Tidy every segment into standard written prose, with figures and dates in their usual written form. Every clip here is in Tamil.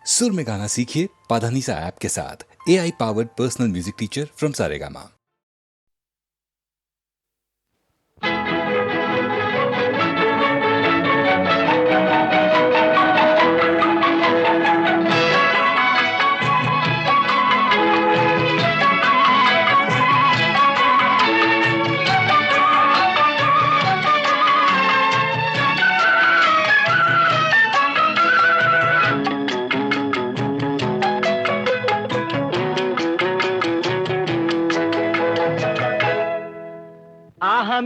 सुर में गाना सीखिए पाधानीसा ऐप के साथ। AI powered personal music teacher from Saregama.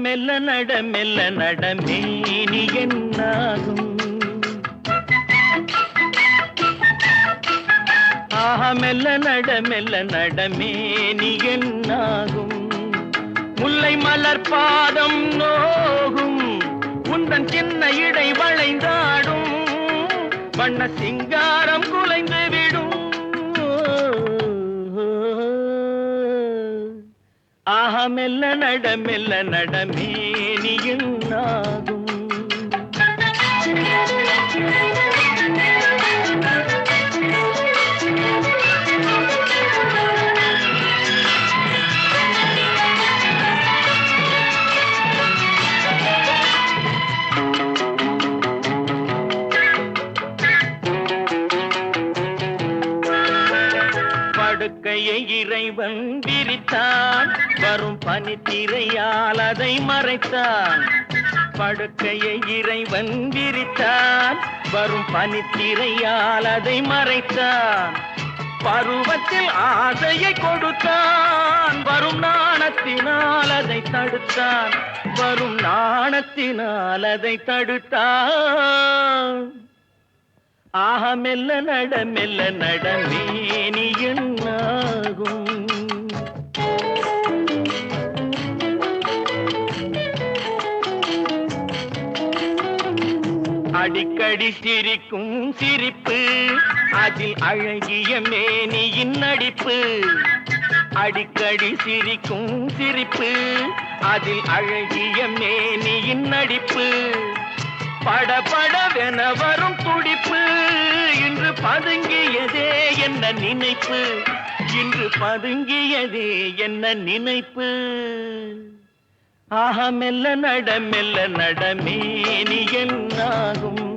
மெல்ல நட மேனி என்னாகும். மெல்ல நட மேனி என்னாகும். முல்லை மலர் பாதம் நோகும். உந்தன் சின்ன இடை வளைந்தாடும். வண்ண சிங்காரம் குலைந்து விடும். மெல்ல நட மேனி என்னாகும். படுக்கையை இறைவன் விரித்தான். வரும் பனித்திரையால் அதை மறைத்தான். படுக்கையை இறைவன் விரித்தான். வரும் பனித்திரையால் அதை மறைத்தான். பருவத்தில் ஆசையை கொடுத்தான். வரும் நாணத்தினால் அதை தடுத்தான். வரும் நாணத்தினால் அதை தடுத்தான். மெல்ல நட மேனி என்னாகும். அடிக்கடி சிரிக்கும் சிரிப்பு, அதில் அழகிய மேனியின் நடிப்பு. அடிக்கடி சிரிக்கும் சிரிப்பு, அதில் அழகிய மேனியின் நடிப்பு. படபடவென வரும் துடிப்பு. இன்று பதுங்கியதே என்ன நினைப்பு. இன்று பதுங்கியதே என்ன நினைப்பு. மெல்ல நட மேனி என்னாகும்.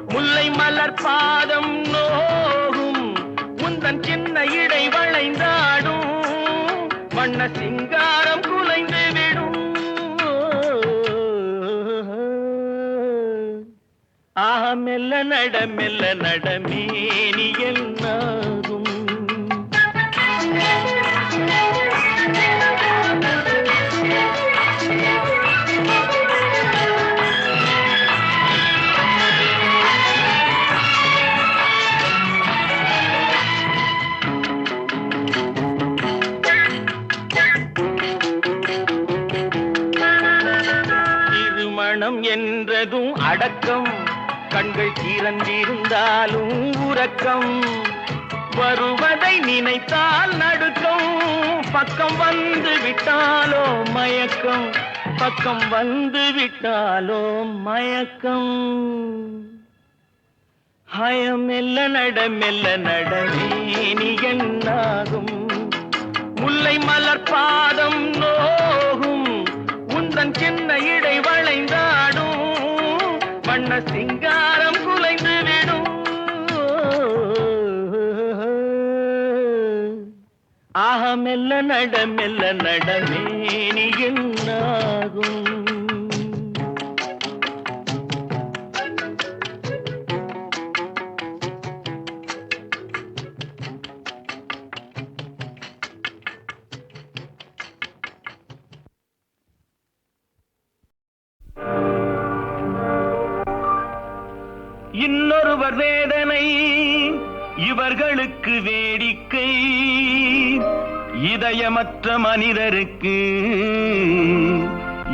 முல்லை மலர் பாதம் நோகும். முந்தன் சின்ன இடை வளைந்தாடும். வண்ண சிங்காரம் குலைந்து விடும். மெல்ல நட மேனி என்னாகும். திருமணம் என்றதும் அடக்கம். கண்கள் திறந்திருந்தாலும் உறக்கம். வருவதை நினைத்தால் நடுக்கம். பக்கம் வந்து விட்டாலோ மயக்கம். பக்கம் வந்து விட்டாலோ மயக்கம். மெல்ல நட மேனி என்னாகும். முல்லை மலர் பாதம் நோகும். உந்தன் சின்ன இடை வளைந்தாடும். வண்ண சிங்காரம் குலைந்து விடும். மெல்ல நட மேனி என்னாகும். இன்னொருவர் வேதனை இவர்களுக்கு வேடிக்கை. இதயமற்ற மனிதருக்கு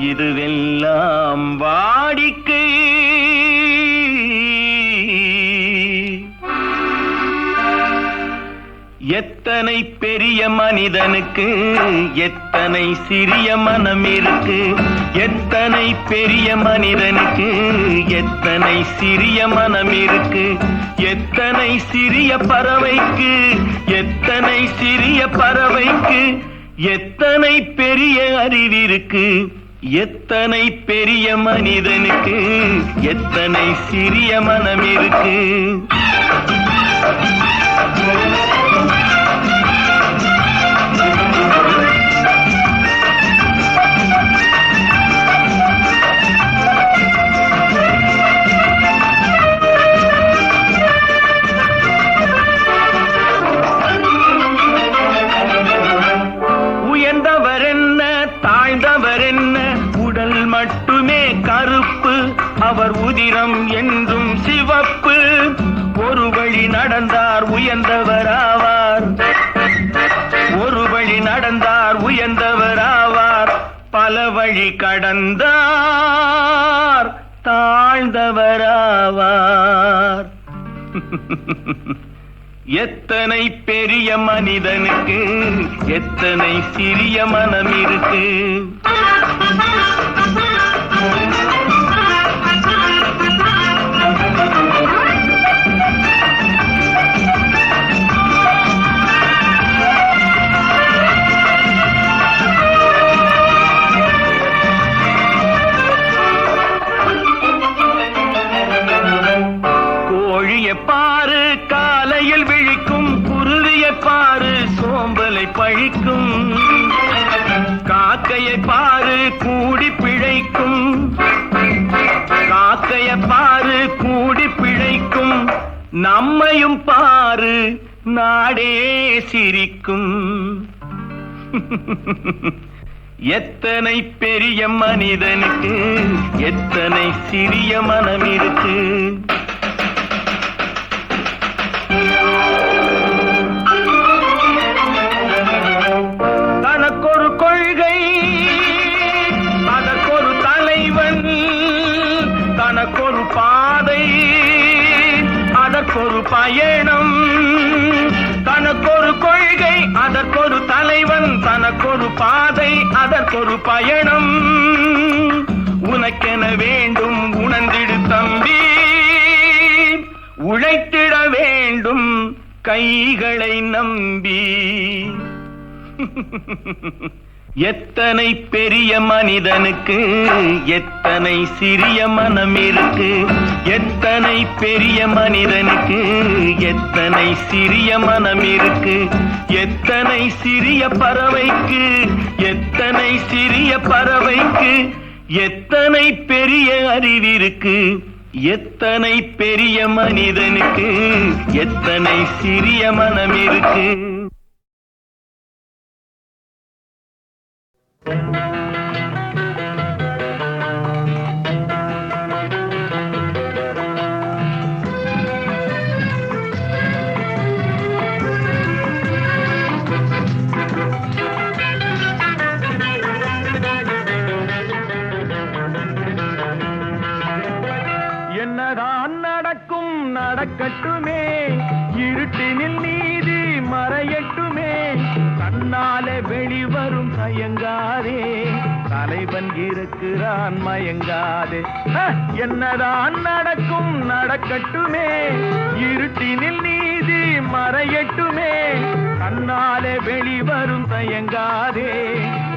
இதுவெல்லாம் வாடிக்கை. எத்தனை பெரிய மனிதனுக்கு எத்தனை சிறிய மனம் இருக்கு. எத்தனை பெரிய மனிதனுக்கு எத்தனை சிறிய மனம் இருக்கு. எத்தனை சிறிய பறவைக்கு எத்தனை சிறிய பறவைக்கு எத்தனை பெரிய அறிவிருக்கு. எத்தனை பெரிய மனிதனுக்கு எத்தனை சிறிய மனம் இருக்கு. உயர்ந்தவர் என்ன தாழ்ந்தவர் என்ன, உடல் மட்டுமே கருப்பு, அவர் உதிரம் என்றும் சிவப்பு. ஒரு வழி நடந்தார் உயர்ந்தவர் ஆவார், ஒரு வழி நடந்தார் உயர்ந்தவர் ஆவார். பல வழி கடந்தார் தாழ்ந்தவர் ஆவார். எத்தனை பெரிய மனிதனுக்கு எத்தனை சிறிய மனம் இருக்கு. கோழியை பாரு காலையில் விழிக்கும், குருவியை பாரு சோம்பலை பழிக்கும். காக்கையை பாரு கூடி பிழைக்கும், காக்கையை பாரு கூடி பிழைக்கும். நம்மையும் பாரு நாடே சிரிக்கும். எத்தனை பெரிய மனிதனுக்கு எத்தனை சிறிய மனம் இருக்கு. தனக்கொரு கொள்கை அதற்கொரு தலைவன், தனக்கொரு பாதை அதற்கொரு பயணம். தனக்கொரு கொள்கை அதற்கொரு தலைவன், தனக்கொரு பாதை அதற்கொரு பயணம். உனக்கென வேண்டும் உணர்ந்திடு தம்பி, உழைத்திட வேண்டும் கைகளை நம்பி. எத்தனை பெரிய மனிதனுக்கு எத்தனை சிறிய மனம் இருக்கு. எத்தனை பெரிய மனிதனுக்கு எத்தனை சிறிய மனம் இருக்கு. எத்தனை சிறிய பறவைக்கு எத்தனை சிறிய பறவைக்கு எத்தனை பெரிய அறிவிருக்கு. எத்தனை பெரிய மனிதனுக்கு எத்தனை சிறிய மனம் இருக்கு. என்னதான் நடக்கும் நடக்கட்டுமே, இருட்டினில் நீதி மறையட்டுமே. கண்ணாலே வெளிவரும் தயங்காதே, தலைவன் இருக்கிறான் மயங்காதே. என்னதான் நடக்கும் நடக்கட்டுமே, இருட்டினில் நீதி மறையட்டுமே. கண்ணாலே வெளிவரும் தயங்காதே,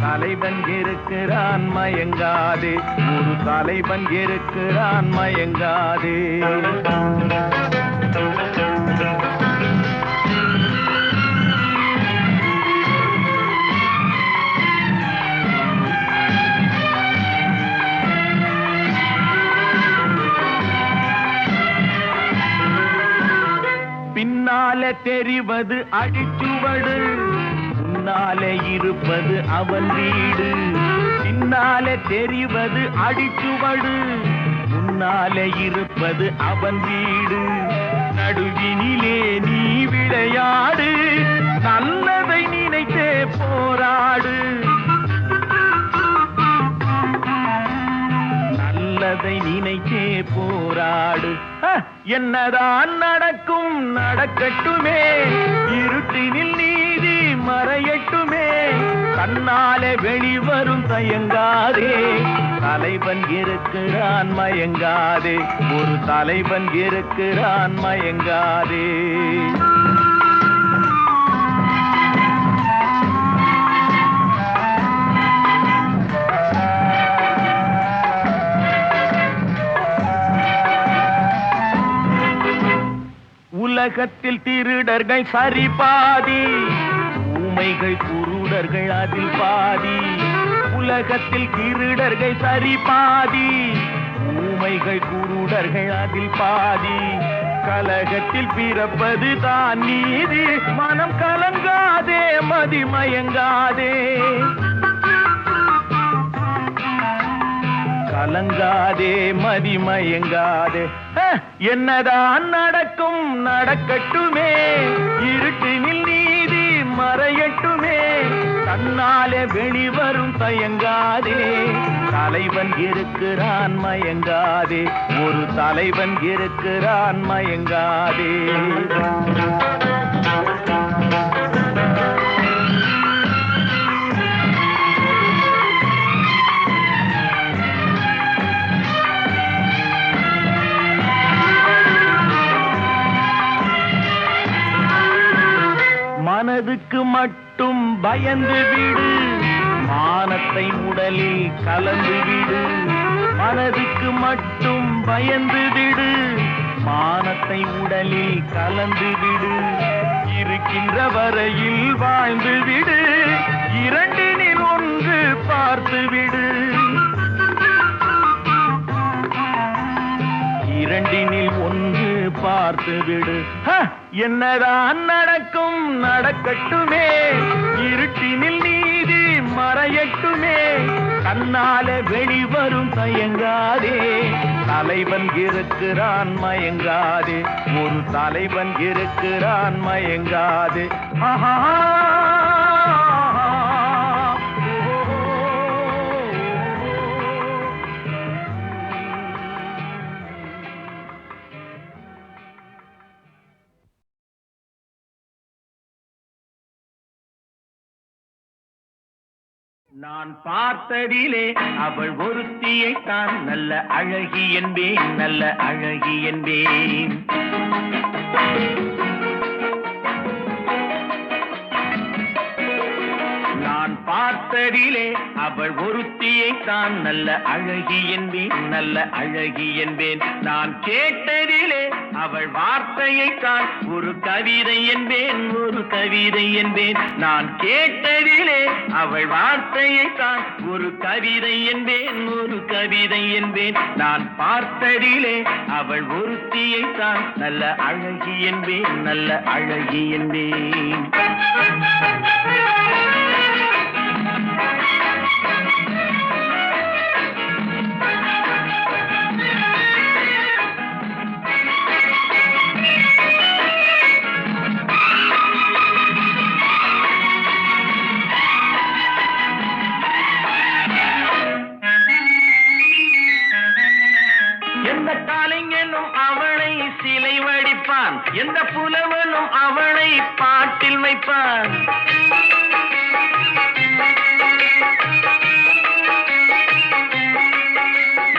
தலைவன் இருக்கிறான் மயங்காதே. ஒரு தலைவன் இருக்கிறான் மயங்காதே. பின்னாலே தெரிவது அடிச்சுவடு, முன்னாலே இருப்பது அவன் வீடு. பின்னாலே தெரிவது அடிச்சுவடு, முன்னாலே இருப்பது அவன் வீடு. நடுவினிலே நீ விளையாடு, நல்லதை நினைத்தே போராடு. நல்லதை நினைத்தே போராடு. என்னதான் நடக்கும் நடக்கட்டுமே, இருட்டு இருட்டினில் நீதி மறையட்டுமே தன்னாலே வெளிவரும் தயங்காதே தலைவன் இருக்கிறான் மயங்காதே ஒரு தலைவன் இருக்கிறான் மயங்காதே உலகத்தில் திருடர்கள் சரி பாதி ஊமைகள் குருடர்கள் அதில் பாதி உலகத்தில் திருடர்கள் சரி பாதி ஊமைகள் குருடர்கள் அதில் பாதி கலகத்தில் பிறப்பது தான் நீதி மனம் கலங்காதே மதிமயங்காதே கலங்காதே மதிமயங்காதே என்னதான் நடக்கும் நடக்கட்டுமே இருட்டினில் நீதி மறையட்டுமே தன்னாலே வெளிவரும் தயங்காதே தலைவன் இருக்கிறான் மயங்காதே ஒரு தலைவன் இருக்கிறான் மயங்காதே மனதுக்கு மட்டும் பயந்து விடு மானத்தை உடலில் கலந்து விடு மனதுக்கு மட்டும் பயந்து விடு மானத்தை உடலில் கலந்து விடு இருக்கின்ற வரையில் வாழ்ந்து விடு இரண்டினில் ஒன்று பார்த்து விடு இரண்டினில் ஒன்று பார்த்து விடு என்னதான் நடக்கும் நடக்கட்டுமே இருட்டினில் நீதி மறையட்டுமே தன்னாலே வெளிவரும் தயங்காதே தலைவன் இருக்கிறான் மயங்காதே ஒரு தலைவன் இருக்கிறான் மயங்காதே ஆஹா நான் பார்த்ததிலே அவள் ஒருத்தியை தான் நல்ல அழகி என்பேன் நல்ல அழகி என்பேன் நான் பார்த்ததிலே அவள் ஒருத்தியை தான் நல்ல அழகி என்பேன் நல்ல அழகி என்பேன் நான் கேட்டதிலே அவள் வார்த்தையை தான் ஒரு கவிதை என்பேன் ஒரு கவிதை என்பேன் நான் கேட்டதிலே அவள் வார்த்தையை தான் ஒரு கவிதை என்பேன் ஒரு கவிதை என்பேன் நான் பார்த்ததிலே அவள் ஒருத்தியை தான் நல்ல அழகி என்பேன் நல்ல அழகி என்பேன் எந்த புலவனும் அவளை பாட்டில் வைப்பான்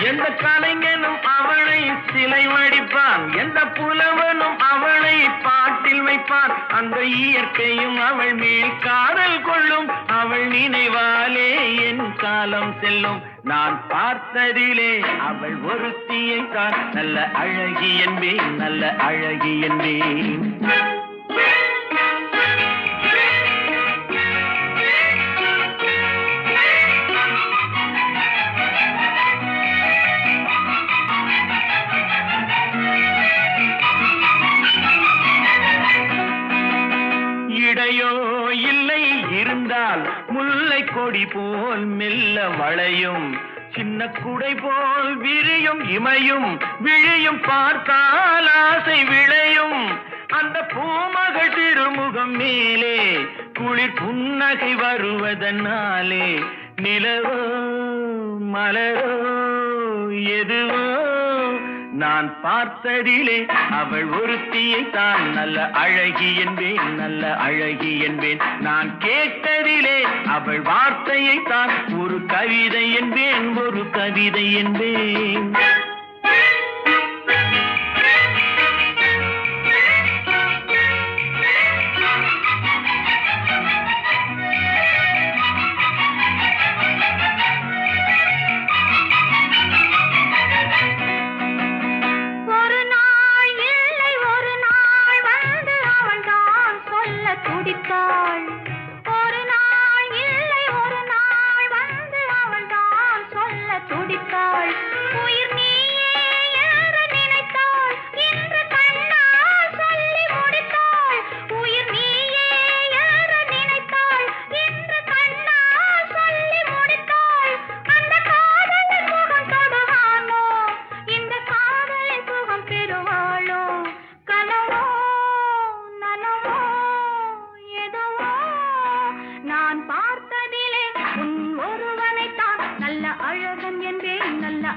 எந்த கலைஞனும் அவளை சிலை வடிப்பான் எந்த புலவனும் அவளை பாட்டில் வைப்பான் அந்த இயற்கையும் அவள் மேல் காதல் கொள்ளும் அவள் நினைவாலே என் காலம் செல்லும் நான் பார்த்ததிலே அவள் ஒருத்தியை தான் நல்ல அழகி என்பேன் நல்ல அழகி என்பேன் இடையோ இல்லை இருந்தால் முல்லை கொடி போல் மெல்ல வளையும் சின்ன குடை போல் விரியும் இமையும் விழியும் பார்த்தால் ஆசை விளையும் அந்த பூமகள் திருமுகம் மேலே குளிர் புன்னகை வருவதனாலே நிலவோ மலரோ எதுவோ நான் பார்த்ததிலே அவள் ஒருத்தியை தான் நல்ல அழகி என்பேன், நல்ல அழகி என்பேன். நான் கேட்டதிலே அவள் வார்த்தையை தான் ஒரு கவிதை என்பேன், ஒரு கவிதை என்பேன்.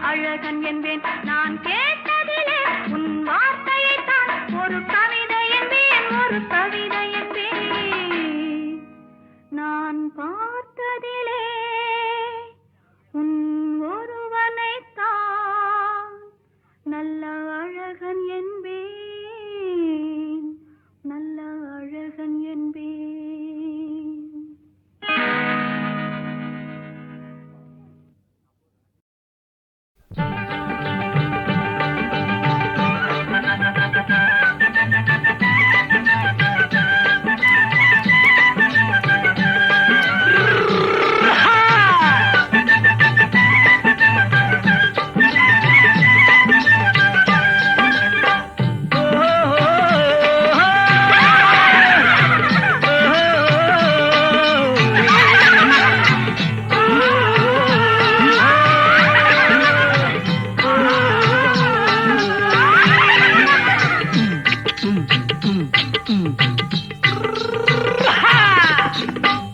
அழகன் என்பேன். நான் கேட்டதிலே உன் வார்த்தையை தான் ஒரு கவிதை என்பேன், ஒரு கவிதை என்பேன். நான் பார்த்ததிலே உன் ஒருவனை தான் நல்ல அழகன் என்பேன், நல்ல அழகன் என்பேன்.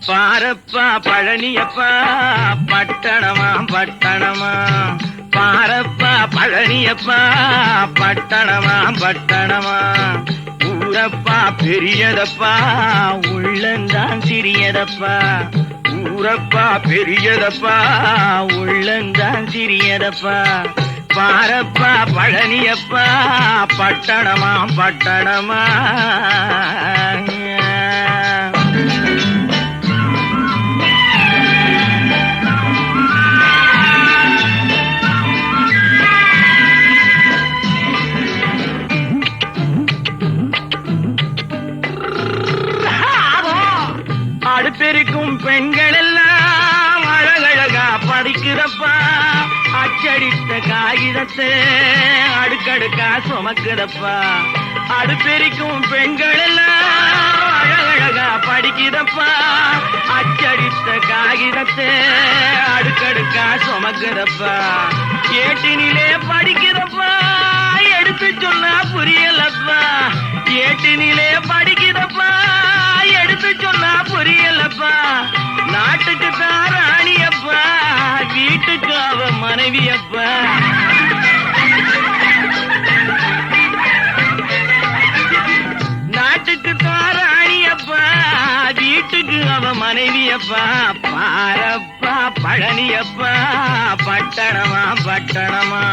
பாரப்பா பழனியப்பா பட்டணமா பட்டணமா, பாரப்பா பழனியப்பா பட்டணமா பட்டணமா. ஊரப்பா பெரியதப்பா உள்ளந்தான் சிறியதப்பா, ஊரப்பா பெரியதப்பா உள்ளந்தான் சிறியதப்பா. பாரப்பா பழனியப்பா பட்டணமா பட்டணமா. அடுப்பெருக்கும் பெண்கள் எல்லாம் அழகழகா படிக்கிறப்பா, அச்சடித்த காகிதத்தை அடுக்கடுக்கா சுமக்குதப்பா. அடுப்பெருக்கும் பெண்கள் எல்லாம் அழகழகா படிக்கிறப்பா, அச்சடித்த காகிதத்தை அடுக்கடுக்கா சுமக்குதப்பா. ஏட்டினிலே படிக்கிறப்பா எடுத்து சொன்னா புரியலப்பா, ஏட்டினிலே படிக்கிறப்பா எடுத்து சொன்னா புரியலப்பா. நாட்டுக்கு தான் ராணியப்பா, வீட்டுக்கு அவ மனைவியப்பா. நாட்டுக்கு தான் ராணியப்பா, வீட்டுக்கு அவ மனைவியப்பா. பாரப்பா பழனியப்பா பட்டணமா பட்டணமா.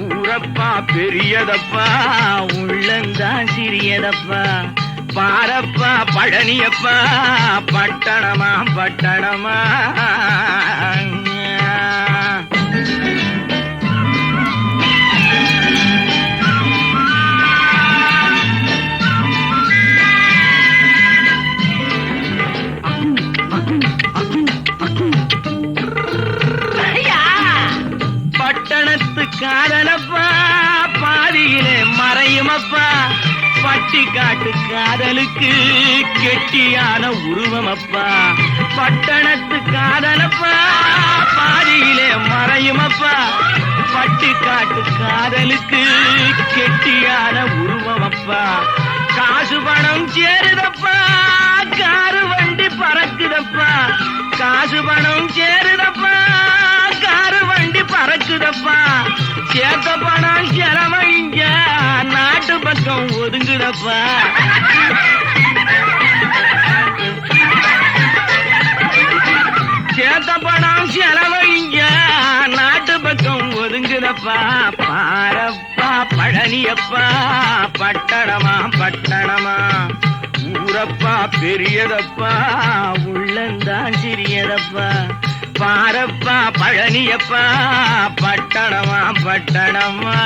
ஊரப்பா பெரியதப்பா உள்ளந்தான் சிறியதப்பா. பாரப்பா பழனியப்பா பட்டணமா பட்டணமா. பட்டணத்து காதலப்பா பாதியிலே மறையுமப்பா, பட்டி காட்டு காதலுக்கு கெட்டியான உருவமப்பா. பட்டணத்து காதலப்பா பாதியிலே மறையுமப்பா, பட்டி காட்டு காதலுக்கு கெட்டியான உருவமப்பா. காசு பணம் சேருதப்பா காரு வண்டி பறக்குதப்பா, காசு பணம் சேருதப்பா காரு வண்டி பறக்குதப்பா சேர்த்த பணம் செலவழிங்க நாட்டு பக்கம் ஒதுங்குதப்பா சேர்த்த பணம் செலவழிங்க நாட்டு பக்கம் ஒதுங்குதப்பா பாரப்பா பழனியப்பா பட்டணமா பட்டணமா ஊரப்பா பெரியதப்பா உள்ளந்தான் சிறியதப்பா பாரப்பா பழனியப்பா பட்டணமா பட்டணமா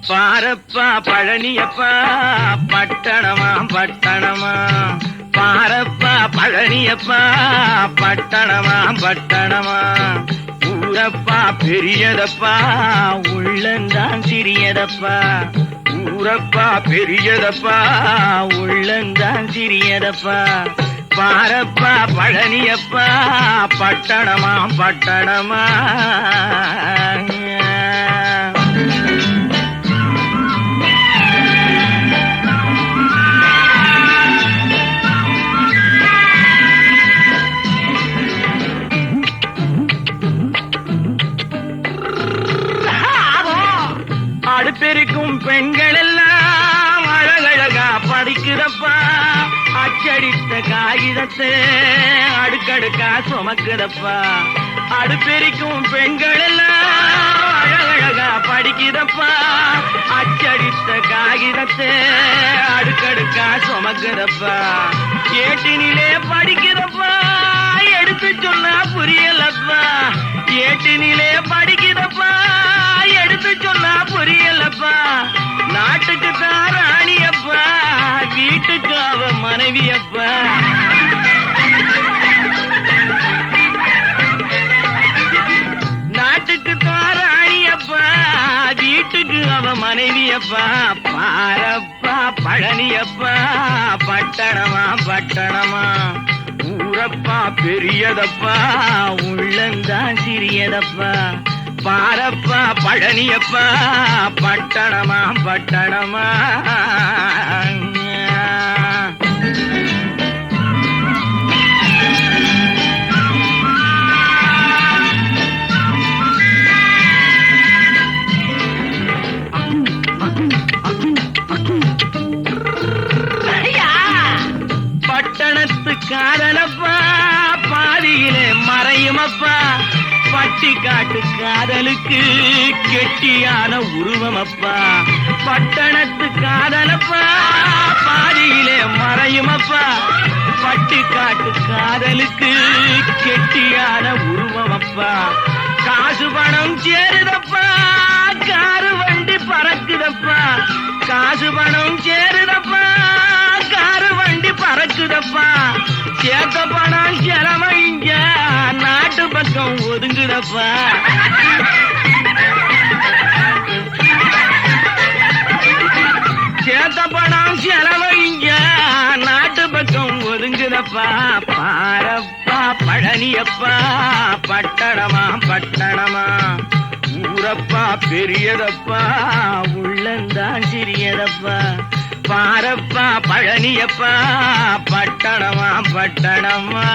பாரப்பா பழனியப்பா பட்டணமா பட்டணமா பாரப்பா பழனியப்பா பட்டணமா பட்டணமா ஊரப்பா பெரியதப்பா உள்ளந்தான் சிறியதப்பா ஊரப்பா பெரியதப்பா உள்ளந்தான் சிறியதப்பா பாரப்பா பழனியப்பா பட்டணமா பட்டணமா அடுப்பெருக்கும் பெண்கள் எல்லாம் அழகழகா படிக்குதப்பா அச்சடித்த காகிதத்தை அடுக்கடுக்கா சுமக்குதப்பா அடுப்பெருக்கும் பெண்கள் எல்லாம் அழகழகா படிக்குதப்பா அச்சடித்த காகிதத்தை அடுக்கடுக்கா சுமக்குதப்பா ஏட்டினிலே படிக்கிறப்பா எடுத்து சொன்னா புரியலப்பா ஏட்டினிலே படிக்கிறப்பா எடுத்து சொன்னா புரியலப்பா நாட்டுக்கு தான் ராணியப்பா வீட்டுக்கு அவ மனைவியப்பா நாட்டுக்கு தான் ராணியப்பா வீட்டுக்கு அவ மனைவியப்பா பாரப்பா பழனியப்பா பட்டணமா பட்டணமா ஊரப்பா பெரியதப்பா உள்ளந்தான் சிறியதப்பா பாரப்பா பழனியப்பா பட்டணமா பட்டணமா பட்டணத்து காதலப்பா பாதியிலே மறையுமப்பா பட்டி காட்டு காதலுக்கு கெட்டியான உருவமப்பா பட்டணத்து காதலப்பா பாதியிலே மறையுமப்பா பட்டி காட்டு காதலுக்கு கெட்டியான உருவமப்பா காசு பணம் சேருதப்பா காரு வண்டி பறக்குதப்பா காசு பணம் சேருதப்பா காரு வண்டி பறக்குதப்பா சேர்த்த பணம் செலவழிங்க நாட்டு பக்கம் ஒதுங்குதப்பா சேர்த்த பணம் செலவழிங்க நாட்டு பக்கம் ஒதுங்குதப்பா பாரப்பா பழனியப்பா பட்டணமா பட்டணமா ஊரப்பா பெரியதப்பா உள்ளந்தான் சிறியதப்பா பாரப்பா பழனியப்பா பட்டணமா பட்டணமா